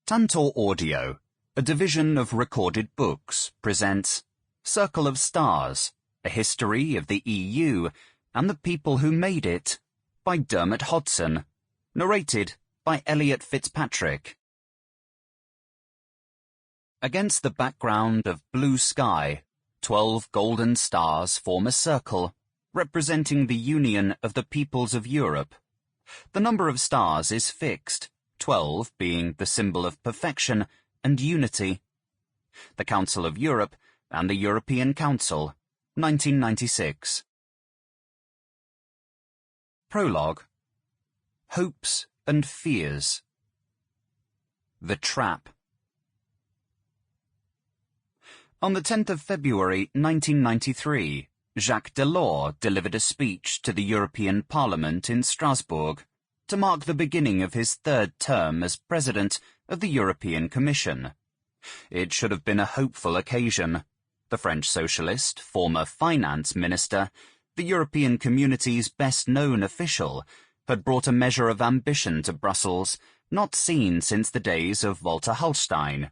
Tantor Audio, a division of recorded books, presents Circle of Stars, A History of the EU and the People Who Made It, by Dermot Hodson, narrated by Elliot Fitzpatrick. Against the background of blue sky, 12 golden stars form a circle, representing the union of the peoples of Europe. The number of stars is fixed, 12 being the symbol of perfection and unity. The Council of Europe and the European Council, 1996. Prologue. Hopes and Fears. The Trap. On the 10th of February 1993, Jacques Delors delivered a speech to the European Parliament in Strasbourg to mark the beginning of his third term as President of the European Commission. It should have been a hopeful occasion. The French socialist, former finance minister, the European Community's best-known official, had brought a measure of ambition to Brussels not seen since the days of Walter Hallstein.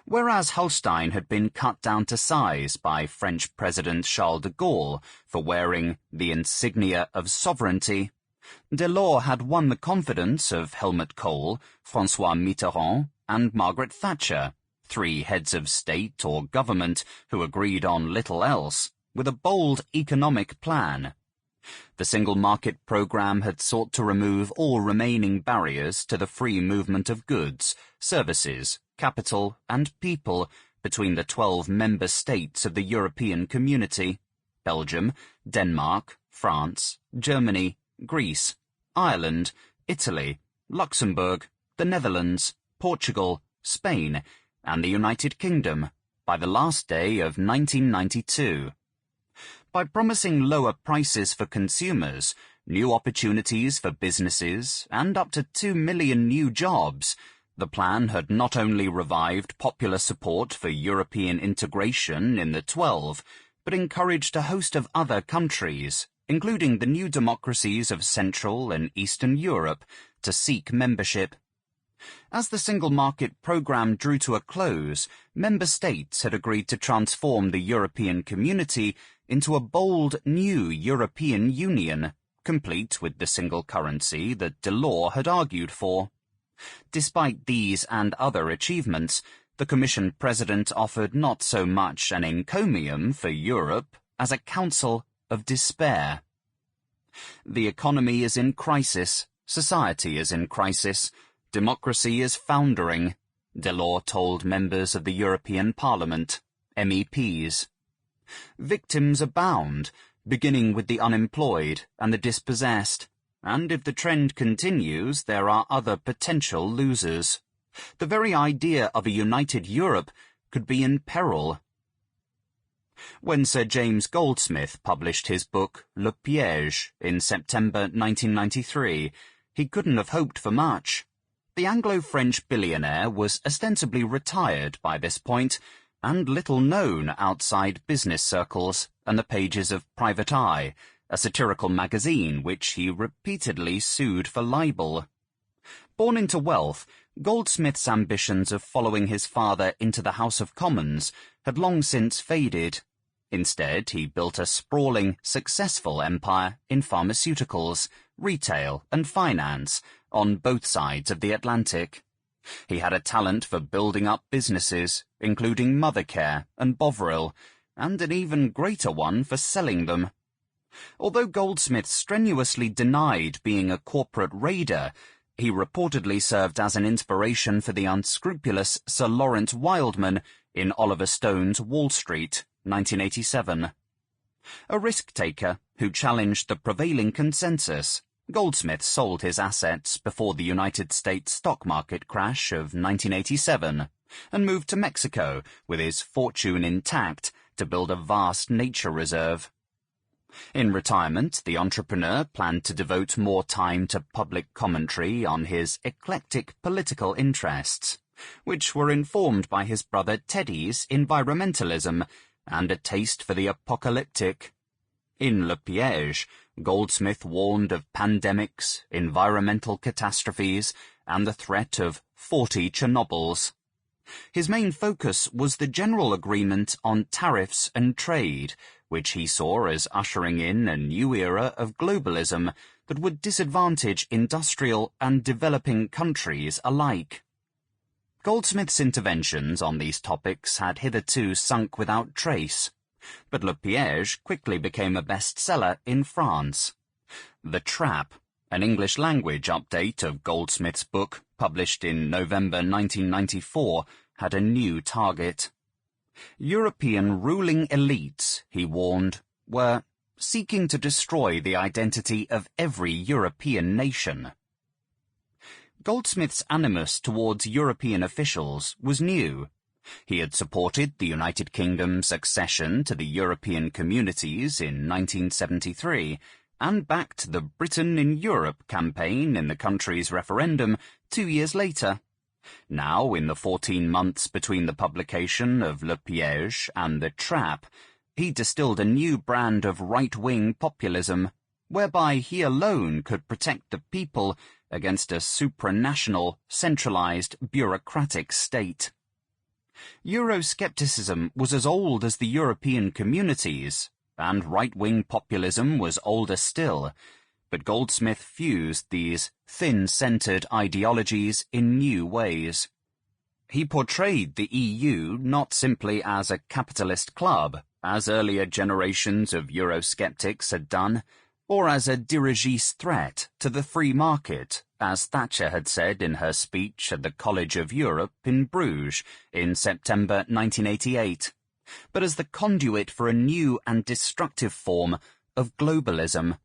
Whereas Hallstein had been cut down to size by French President Charles de Gaulle for wearing the insignia of sovereignty, Delors had won the confidence of Helmut Kohl, François Mitterrand, and Margaret Thatcher, three heads of state or government who agreed on little else, with a bold economic plan. The Single Market Programme had sought to remove all remaining barriers to the free movement of goods, services, capital, and people between the 12 member states of the European Community: Belgium, Denmark, France, Germany, Greece, Ireland, Italy, Luxembourg, the Netherlands, Portugal, Spain, and the United Kingdom, by the last day of 1992. By promising lower prices for consumers, new opportunities for businesses, and up to 2 million new jobs, the plan had not only revived popular support for European integration in the 12, but encouraged a host of other countries, including the new democracies of Central and Eastern Europe, to seek membership. As the Single Market Programme drew to a close, member states had agreed to transform the European Community into a bold new European Union, complete with the single currency that Delors had argued for. Despite these and other achievements, the Commission President offered not so much an encomium for Europe as a counsel of despair. The economy is in crisis, society is in crisis, democracy is foundering, Delors told members of the European Parliament, MEPs. Victims abound, beginning with the unemployed and the dispossessed, and if the trend continues, there are other potential losers. The very idea of a united Europe could be in peril. When Sir James Goldsmith published his book Le Piège in September 1993, he couldn't have hoped for much. The Anglo-French billionaire was ostensibly retired by this point, and little known outside business circles and the pages of Private Eye, a satirical magazine which he repeatedly sued for libel. Born into wealth, Goldsmith's ambitions of following his father into the House of Commons had long since faded. Instead, he built a sprawling, successful empire in pharmaceuticals, retail, and finance on both sides of the Atlantic. He had a talent for building up businesses, including Mothercare and Bovril, and an even greater one for selling them. Although Goldsmith strenuously denied being a corporate raider, he reportedly served as an inspiration for the unscrupulous Sir Lawrence Wildman in Oliver Stone's Wall Street, 1987. A risk-taker who challenged the prevailing consensus, Goldsmith sold his assets before the United States stock market crash of 1987 and moved to Mexico with his fortune intact to build a vast nature reserve. In retirement, the entrepreneur planned to devote more time to public commentary on his eclectic political interests, which were informed by his brother Teddy's environmentalism and a taste for the apocalyptic. In Le Piège, Goldsmith warned of pandemics, environmental catastrophes, and the threat of 40 Chernobyls. His main focus was the general agreement on tariffs and trade, which he saw as ushering in a new era of globalism that would disadvantage industrial and developing countries alike. Goldsmith's interventions on these topics had hitherto sunk without trace, but Le Piège quickly became a bestseller in France. The Trap, an English-language update of Goldsmith's book, published in November 1994, had a new target. European ruling elites, he warned, were seeking to destroy the identity of every European nation. Goldsmith's animus towards European officials was new. He had supported the United Kingdom's accession to the European Communities in 1973 and backed the Britain in Europe campaign in the country's referendum 2 years later. Now, in the 14 months between the publication of Le Piège and The Trap, he distilled a new brand of right-wing populism, whereby he alone could protect the people against a supranational, centralized, bureaucratic state. Euroscepticism was as old as the European Communities, and right-wing populism was older still, but Goldsmith fused these thin-centred ideologies in new ways. He portrayed the EU not simply as a capitalist club, as earlier generations of Eurosceptics had done, or as a dirigiste threat to the free market, as Thatcher had said in her speech at the College of Europe in Bruges in September 1988, but as the conduit for a new and destructive form of globalism.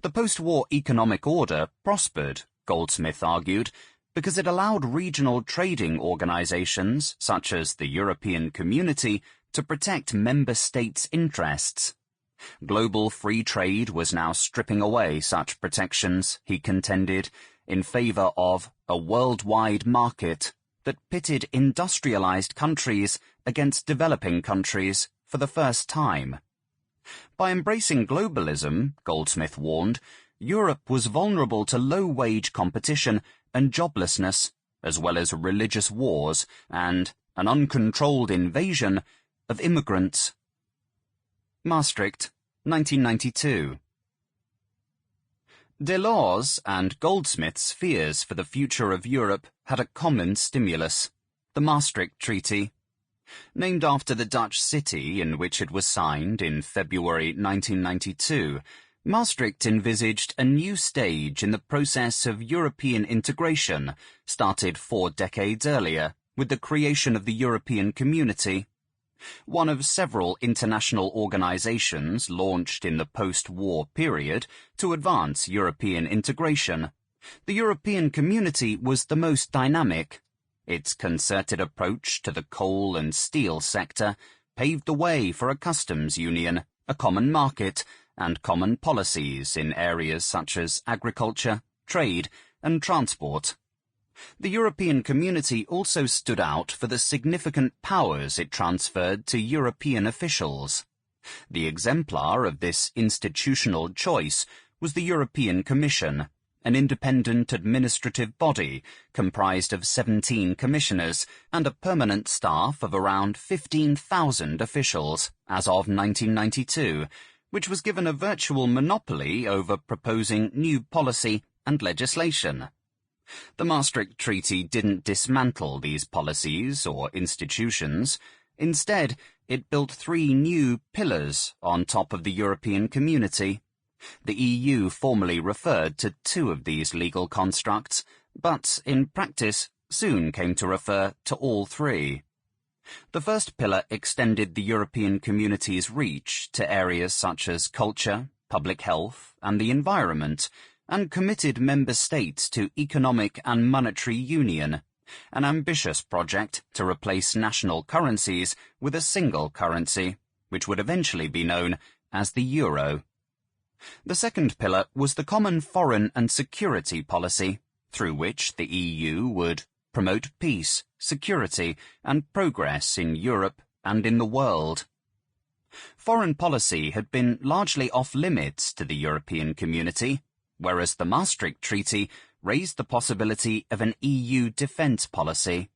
The post-war economic order prospered, Goldsmith argued, because it allowed regional trading organizations, such as the European Community, to protect member states' interests. Global free trade was now stripping away such protections, he contended, in favor of a worldwide market that pitted industrialized countries against developing countries for the first time. By embracing globalism, Goldsmith warned, Europe was vulnerable to low-wage competition and joblessness, as well as religious wars and an uncontrolled invasion of immigrants. Maastricht, 1992. Delors' and Goldsmith's fears for the future of Europe had a common stimulus, the Maastricht Treaty. Named after the Dutch city in which it was signed in February 1992, Maastricht envisaged a new stage in the process of European integration, started 4 decades earlier, with the creation of the European Community. One of several international organizations launched in the post-war period to advance European integration, the European Community was the most dynamic. Its concerted approach to the coal and steel sector paved the way for a customs union, a common market, and common policies in areas such as agriculture, trade, and transport. The European Community also stood out for the significant powers it transferred to European officials. The exemplar of this institutional choice was the European Commission, an independent administrative body comprised of 17 commissioners and a permanent staff of around 15,000 officials as of 1992, which was given a virtual monopoly over proposing new policy and legislation. The Maastricht Treaty didn't dismantle these policies or institutions. Instead, it built 3 new pillars on top of the European Community. The EU formally referred to 2 of these legal constructs, but in practice soon came to refer to all 3. The first pillar extended the European Community's reach to areas such as culture, public health, and the environment, and committed member states to economic and monetary union, an ambitious project to replace national currencies with a single currency, which would eventually be known as the euro. The second pillar was the common foreign and security policy, through which the EU would promote peace, security, and progress in Europe and in the world. Foreign policy had been largely off-limits to the European Community, whereas the Maastricht Treaty raised the possibility of an EU defence policy.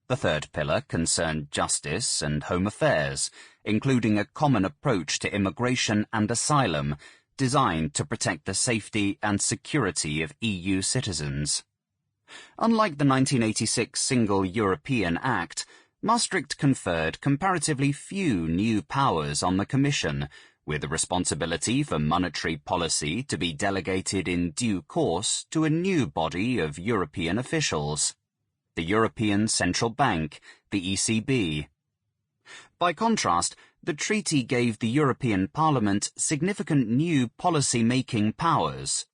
The third pillar concerned justice and home affairs, including a common approach to immigration and asylum, designed to protect the safety and security of EU citizens. Unlike the 1986 Single European Act, Maastricht conferred comparatively few new powers on the Commission, with responsibility for monetary policy to be delegated in due course to a new body of European officials, the European Central Bank, the ECB. By contrast, the treaty gave the European Parliament significant new policy-making powers.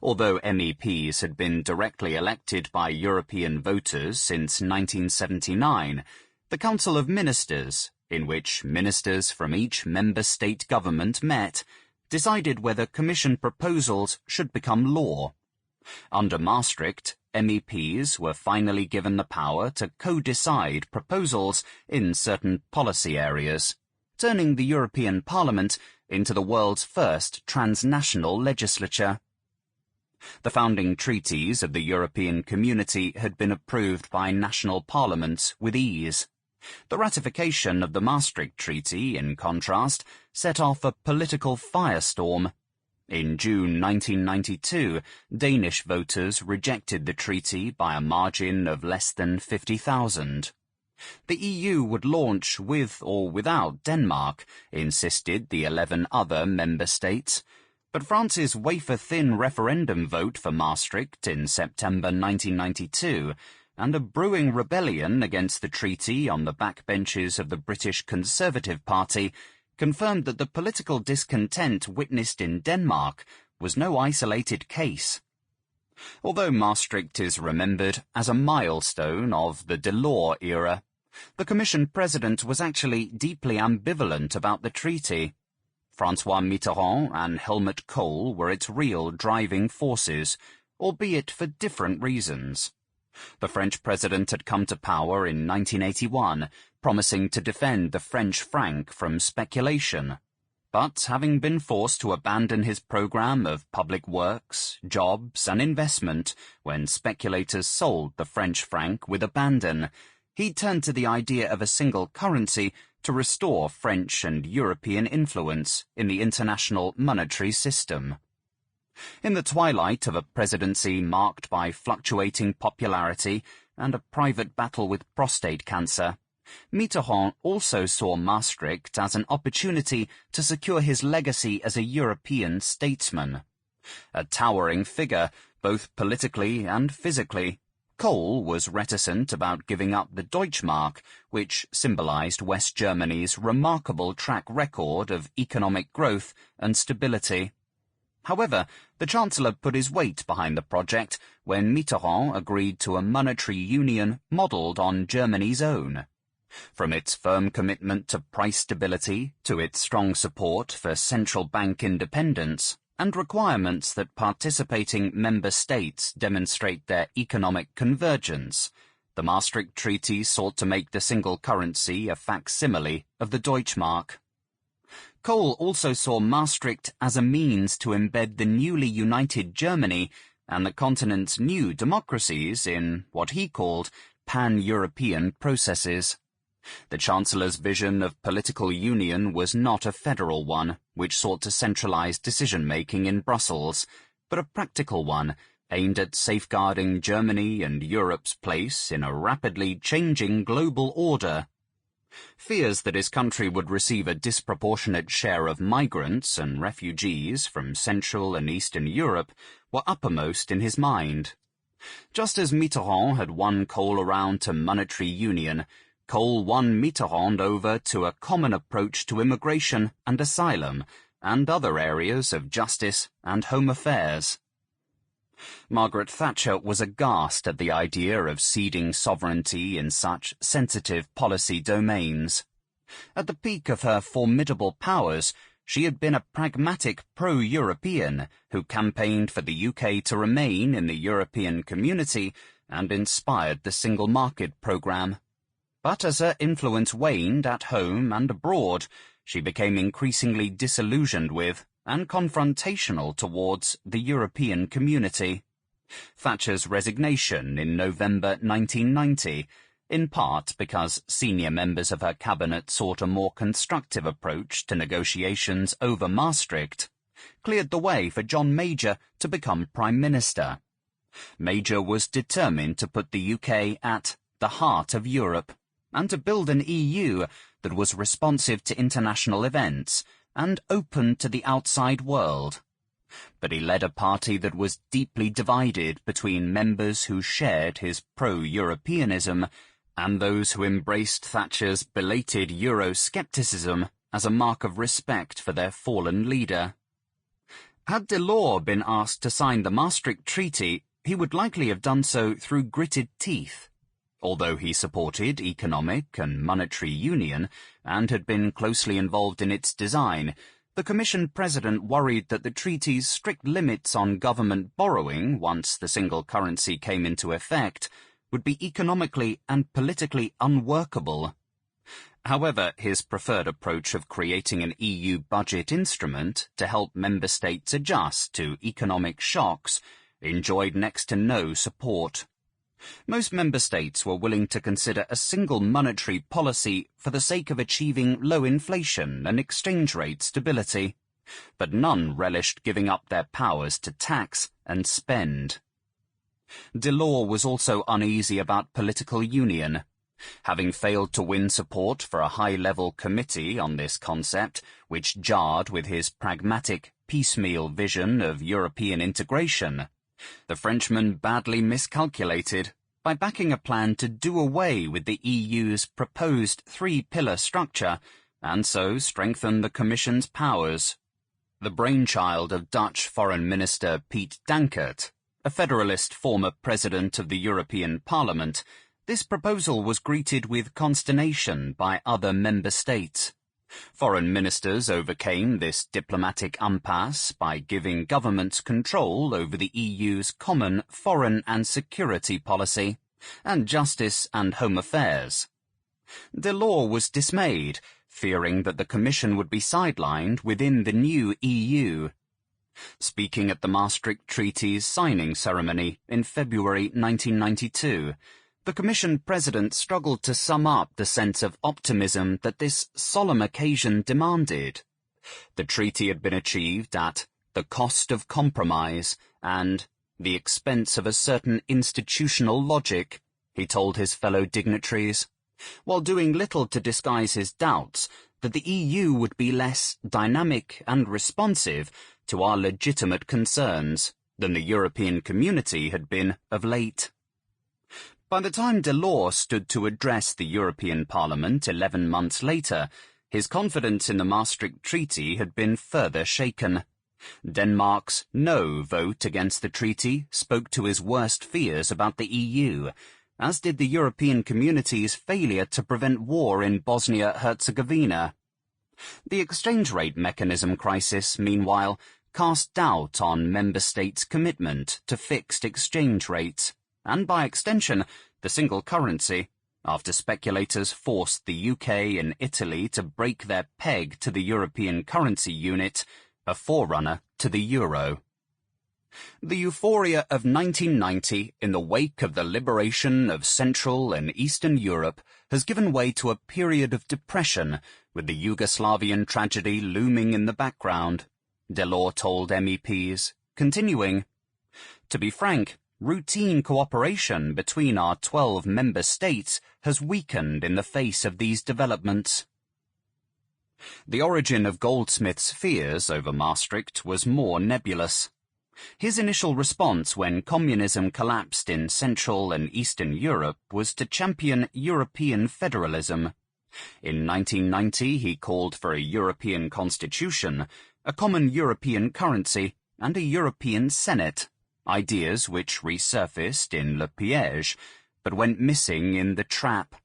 Although MEPs had been directly elected by European voters since 1979, the Council of Ministers, in which ministers from each member state government met, decided whether Commission proposals should become law. Under Maastricht, MEPs were finally given the power to co-decide proposals in certain policy areas, turning the European Parliament into the world's first transnational legislature. The founding treaties of the European Community had been approved by national parliaments with ease. The ratification of the Maastricht Treaty, in contrast, set off a political firestorm. In June 1992, Danish voters rejected the treaty by a margin of less than 50,000. The EU would launch with or without Denmark, insisted the 11 other member states. But France's wafer-thin referendum vote for Maastricht in September 1992 and a brewing rebellion against the treaty on the backbenches of the British Conservative Party confirmed that the political discontent witnessed in Denmark was no isolated case. Although Maastricht is remembered as a milestone of the Delors era, the Commission President was actually deeply ambivalent about the treaty. François Mitterrand and Helmut Kohl were its real driving forces, albeit for different reasons. The French president had come to power in 1981, promising to defend the French franc from speculation. But having been forced to abandon his program of public works, jobs and investment when speculators sold the French franc with abandon, he turned to the idea of a single currency to restore French and European influence in the international monetary system. In the twilight of a presidency marked by fluctuating popularity and a private battle with prostate cancer, Mitterrand also saw Maastricht as an opportunity to secure his legacy as a European statesman. A towering figure, both politically and physically, Kohl was reticent about giving up the Deutschmark, which symbolized West Germany's remarkable track record of economic growth and stability. However, the Chancellor put his weight behind the project when Mitterrand agreed to a monetary union modelled on Germany's own. From its firm commitment to price stability to its strong support for central bank independence, and requirements that participating member states demonstrate their economic convergence, the Maastricht Treaty sought to make the single currency a facsimile of the Deutschmark. Kohl also saw Maastricht as a means to embed the newly united Germany and the continent's new democracies in what he called pan-European processes. The Chancellor's vision of political union was not a federal one, which sought to centralize decision-making in Brussels, but a practical one aimed at safeguarding Germany and Europe's place in a rapidly changing global order. Fears that his country would receive a disproportionate share of migrants and refugees from Central and Eastern Europe were uppermost in his mind. Just as Mitterrand had won Kohl around to monetary union, Kohl won Mitterrand over to a common approach to immigration and asylum and other areas of justice and home affairs. Margaret Thatcher was aghast at the idea of ceding sovereignty in such sensitive policy domains. At the peak of her formidable powers, she had been a pragmatic pro-European who campaigned for the UK to remain in the European Community and inspired the Single Market Programme. But as her influence waned at home and abroad, she became increasingly disillusioned with and confrontational towards the European Community. Thatcher's resignation in November 1990, in part because senior members of her cabinet sought a more constructive approach to negotiations over Maastricht, cleared the way for John Major to become Prime Minister. Major was determined to put the UK at the heart of Europe and to build an EU that was responsive to international events and open to the outside world. But he led a party that was deeply divided between members who shared his pro-Europeanism and those who embraced Thatcher's belated Euroscepticism as a mark of respect for their fallen leader. Had Delors been asked to sign the Maastricht Treaty, he would likely have done so through gritted teeth. Although he supported economic and monetary union and had been closely involved in its design, the Commission President worried that the treaty's strict limits on government borrowing once the single currency came into effect would be economically and politically unworkable. However, his preferred approach of creating an EU budget instrument to help member states adjust to economic shocks enjoyed next to no support. Most member states were willing to consider a single monetary policy for the sake of achieving low inflation and exchange rate stability, but none relished giving up their powers to tax and spend. Delors was also uneasy about political union. Having failed to win support for a high-level committee on this concept, which jarred with his pragmatic, piecemeal vision of European integration, the Frenchman badly miscalculated by backing a plan to do away with the EU's proposed three-pillar structure and so strengthen the Commission's powers. The brainchild of Dutch Foreign Minister Piet Dankert, a federalist former president of the European Parliament, this proposal was greeted with consternation by other member states. Foreign ministers overcame this diplomatic impasse by giving governments control over the EU's common foreign and security policy, and justice and home affairs. Delors was dismayed, fearing that the Commission would be sidelined within the new EU. Speaking at the Maastricht Treaty's signing ceremony in February 1992, the Commission President struggled to sum up the sense of optimism that this solemn occasion demanded. The treaty had been achieved at the cost of compromise and the expense of a certain institutional logic, he told his fellow dignitaries, while doing little to disguise his doubts that the EU would be less dynamic and responsive to our legitimate concerns than the European community had been of late. By the time Delors stood to address the European Parliament 11 months later, his confidence in the Maastricht Treaty had been further shaken. Denmark's no vote against the treaty spoke to his worst fears about the EU, as did the European community's failure to prevent war in Bosnia-Herzegovina. The exchange rate mechanism crisis, meanwhile, cast doubt on member states' commitment to fixed exchange rates, and by extension, the single currency, after speculators forced the UK and Italy to break their peg to the European currency unit, a forerunner to the euro. The euphoria of 1990 in the wake of the liberation of Central and Eastern Europe has given way to a period of depression, with the Yugoslavian tragedy looming in the background, Delors told MEPs, continuing, "To be frank, routine cooperation between our 12 member states has weakened in the face of these developments." The origin of Goldsmith's fears over Maastricht was more nebulous. His initial response when communism collapsed in Central and Eastern Europe was to champion European federalism. In 1990 he called for a European constitution, a common European currency, and a European Senate, ideas which resurfaced in Le Piège, but went missing in the trap.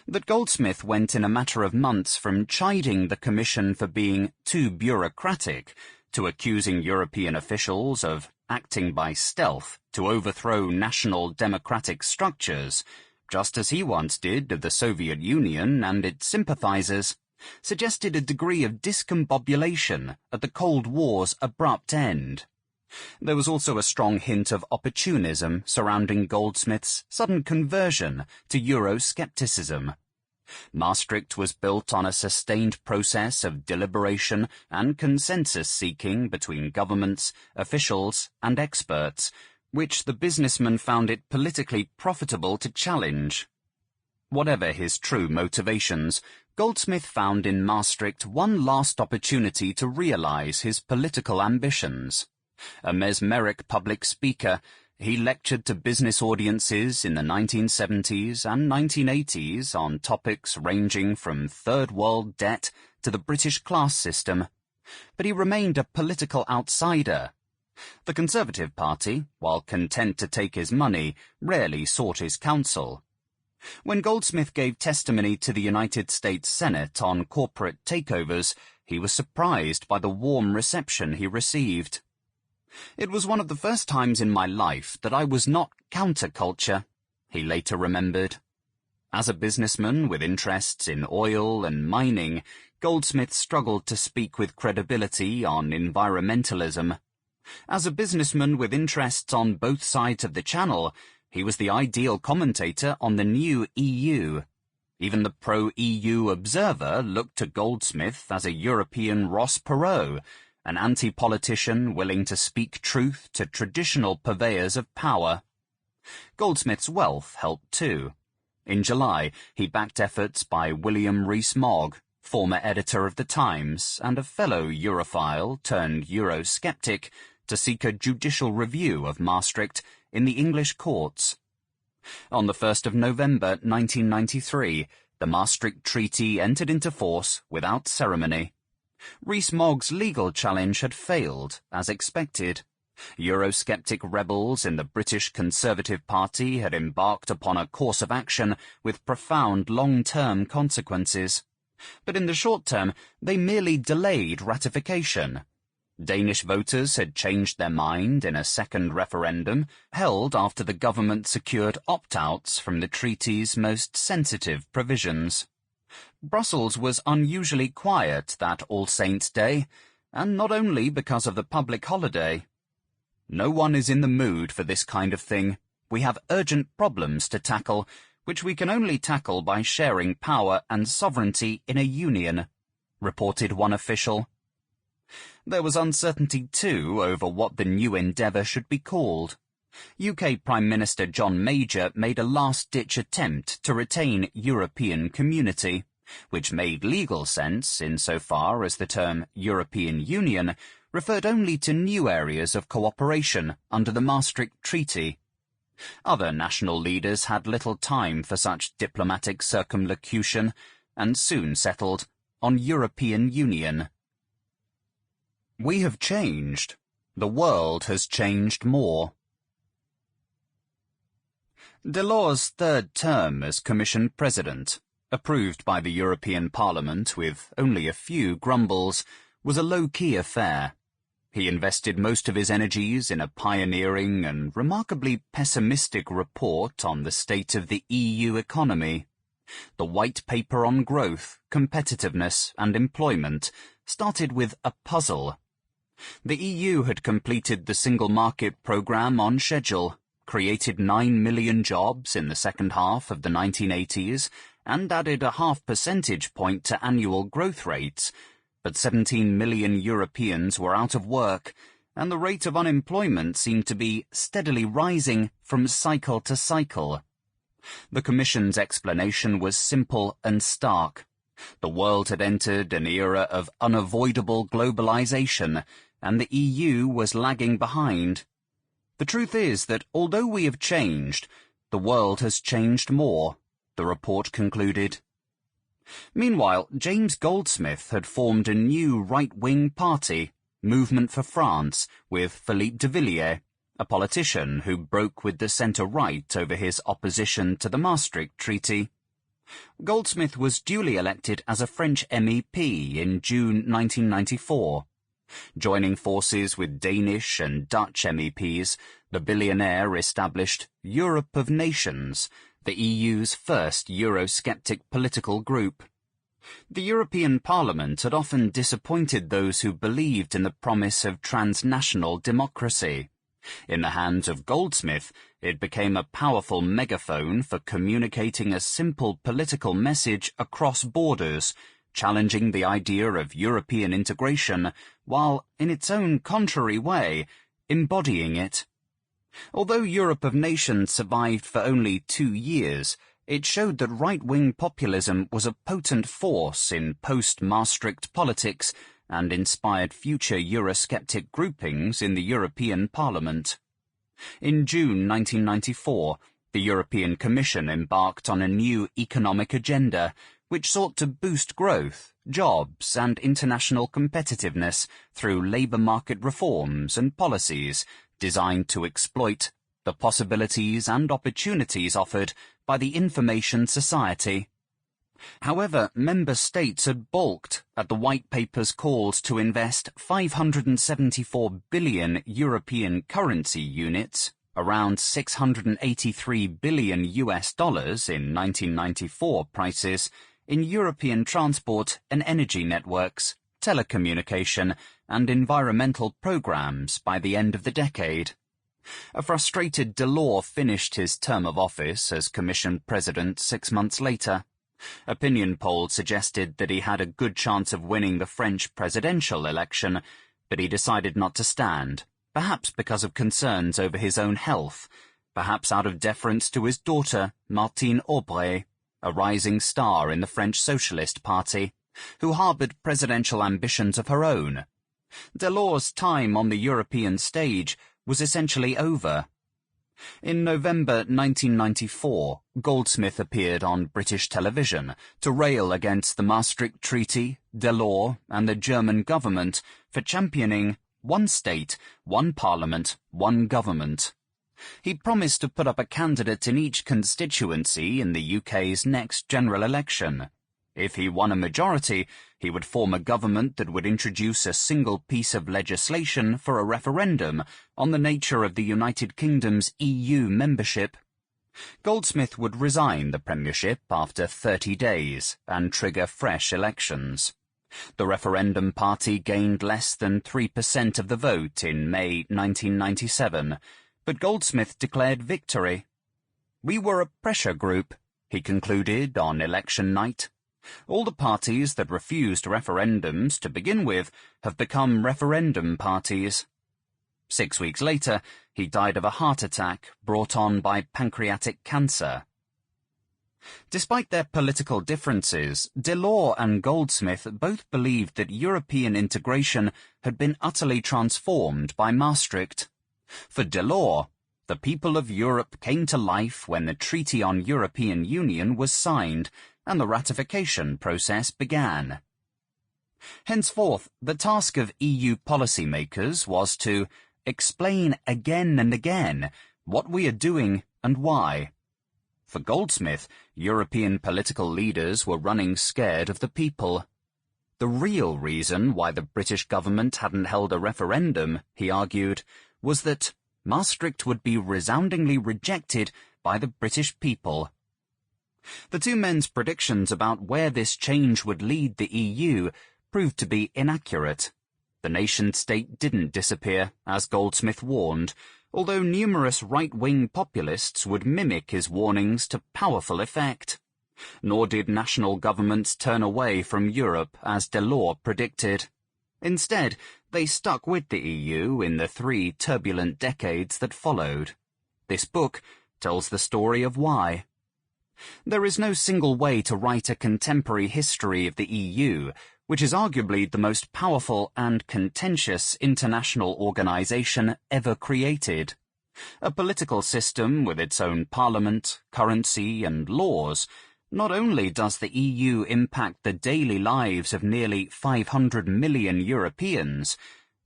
That Goldsmith went in a matter of months from chiding the Commission for being too bureaucratic to accusing European officials of acting by stealth to overthrow national democratic structures, just as he once did of the Soviet Union and its sympathizers, suggested a degree of discombobulation at the Cold War's abrupt end. There was also a strong hint of opportunism surrounding Goldsmith's sudden conversion to Euroscepticism. Maastricht was built on a sustained process of deliberation and consensus-seeking between governments, officials, and experts, which the businessman found it politically profitable to challenge. Whatever his true motivations, Goldsmith found in Maastricht one last opportunity to realize his political ambitions. A mesmeric public speaker, he lectured to business audiences in the 1970s and 1980s on topics ranging from Third World debt to the British class system. But he remained a political outsider. The Conservative Party, while content to take his money, rarely sought his counsel. When Goldsmith gave testimony to the United States Senate on corporate takeovers, he was surprised by the warm reception he received. It was one of the first times in my life that I was not counterculture, he later remembered. As a businessman with interests in oil and mining, Goldsmith struggled to speak with credibility on environmentalism. As a businessman with interests on both sides of the Channel, he was the ideal commentator on the new EU. Even the pro-EU Observer looked to Goldsmith as a European Ross Perot, an anti-politician willing to speak truth to traditional purveyors of power. Goldsmith's wealth helped too. In July, he backed efforts by William Rees-Mogg, former editor of The Times and a fellow Europhile turned Eurosceptic, to seek a judicial review of Maastricht in the English courts. On the 1st of November 1993, the Maastricht Treaty entered into force without ceremony. Rees-Mogg's legal challenge had failed, as expected. Eurosceptic rebels in the British Conservative Party had embarked upon a course of action with profound long-term consequences. But in the short term, they merely delayed ratification. Danish voters had changed their mind in a second referendum, held after the government secured opt-outs from the treaty's most sensitive provisions. Brussels was unusually quiet that All Saints' Day, and not only because of the public holiday. No one is in the mood for this kind of thing. We have urgent problems to tackle, which we can only tackle by sharing power and sovereignty in a union, reported one official. There was uncertainty, too, over what the new endeavour should be called. UK Prime Minister John Major made a last-ditch attempt to retain European Community, which made legal sense insofar as the term European Union referred only to new areas of cooperation under the Maastricht Treaty. Other national leaders had little time for such diplomatic circumlocution and soon settled on European Union. We have changed. The world has changed more. Delors' third term as Commission President, approved by the European Parliament with only a few grumbles, was a low-key affair. He invested most of his energies in a pioneering and remarkably pessimistic report on the state of the EU economy. The White Paper on Growth, Competitiveness and Employment started with a puzzle. The EU had completed the Single Market Programme on schedule, created 9 million jobs in the second half of the 1980s, and added a half percentage point to annual growth rates, but 17 million Europeans were out of work, and the rate of unemployment seemed to be steadily rising from cycle to cycle. The Commission's explanation was simple and stark. The world had entered an era of unavoidable globalization, and the EU was lagging behind. The truth is that although we have changed, the world has changed more, the report concluded. Meanwhile, James Goldsmith had formed a new right-wing party, Movement for France, with Philippe de Villiers, a politician who broke with the centre-right over his opposition to the Maastricht Treaty. Goldsmith was duly elected as a French MEP in June 1994. Joining forces with Danish and Dutch MEPs, the billionaire established Europe of Nations, the EU's first Eurosceptic political group. The European Parliament had often disappointed those who believed in the promise of transnational democracy. In the hands of Goldsmith, it became a powerful megaphone for communicating a simple political message across borders, challenging the idea of European integration, while, in its own contrary way, embodying it. Although Europe of Nations survived for only 2 years, it showed that right-wing populism was a potent force in post-Maastricht politics and inspired future Eurosceptic groupings in the European Parliament. In June 1994, the European Commission embarked on a new economic agenda which sought to boost growth, jobs and international competitiveness through labour market reforms and policies designed to exploit the possibilities and opportunities offered by the information society. However, member states had balked at the White Paper's calls to invest 574 billion European currency units, around $683 billion US in 1994 prices, in European transport and energy networks, telecommunication and environmental programs by the end of the decade. A frustrated Delors finished his term of office as Commission President 6 months later. Opinion polls suggested that he had a good chance of winning the French presidential election, but he decided not to stand, perhaps because of concerns over his own health, perhaps out of deference to his daughter, Martine Aubray, a rising star in the French Socialist Party, who harboured presidential ambitions of her own. Delors' time on the European stage was essentially over. In November 1994, Goldsmith appeared on British television to rail against the Maastricht Treaty, Delors and the German government for championing one state, one parliament, one government. He promised to put up a candidate in each constituency in the UK's next general election. If he won a majority, he would form a government that would introduce a single piece of legislation for a referendum on the nature of the United Kingdom's EU membership. Goldsmith would resign the premiership after 30 days and trigger fresh elections. The referendum party gained less than 3% of the vote in May 1997, but Goldsmith declared victory. "We were a pressure group," he concluded on election night. "All the parties that refused referendums to begin with have become referendum parties." 6 weeks later, he died of a heart attack brought on by pancreatic cancer. Despite their political differences, Delors and Goldsmith both believed that European integration had been utterly transformed by Maastricht. For Delors, the people of Europe came to life when the Treaty on European Union was signed and the ratification process began. Henceforth, the task of EU policymakers was to explain again and again what we are doing and why. For Goldsmith, European political leaders were running scared of the people. The real reason why the British government hadn't held a referendum, he argued, was that Maastricht would be resoundingly rejected by the British people. The two men's predictions about where this change would lead the EU proved to be inaccurate. The nation-state didn't disappear, as Goldsmith warned, although numerous right-wing populists would mimic his warnings to powerful effect. Nor did national governments turn away from Europe, as Delors predicted. Instead, they stuck with the EU in the 3 turbulent decades that followed. This book tells the story of why. There is no single way to write a contemporary history of the EU, which is arguably the most powerful and contentious international organization ever created. A political system with its own parliament, currency, and laws. Not only does the EU impact the daily lives of nearly 500 million Europeans,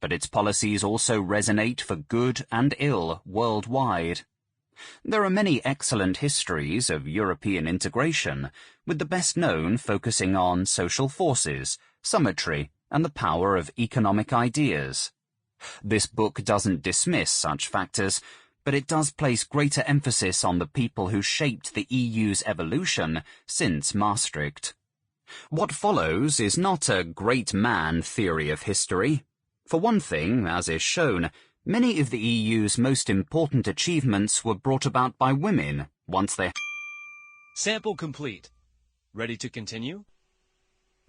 but its policies also resonate for good and ill worldwide. There are many excellent histories of European integration, with the best known focusing on social forces, symmetry, and the power of economic ideas. This book doesn't dismiss such factors, but it does place greater emphasis on the people who shaped the EU's evolution since Maastricht. What follows is not a great man theory of history. For one thing, as is shown, many of the EU's most important achievements were brought about by women once they... Sample complete. Ready to continue?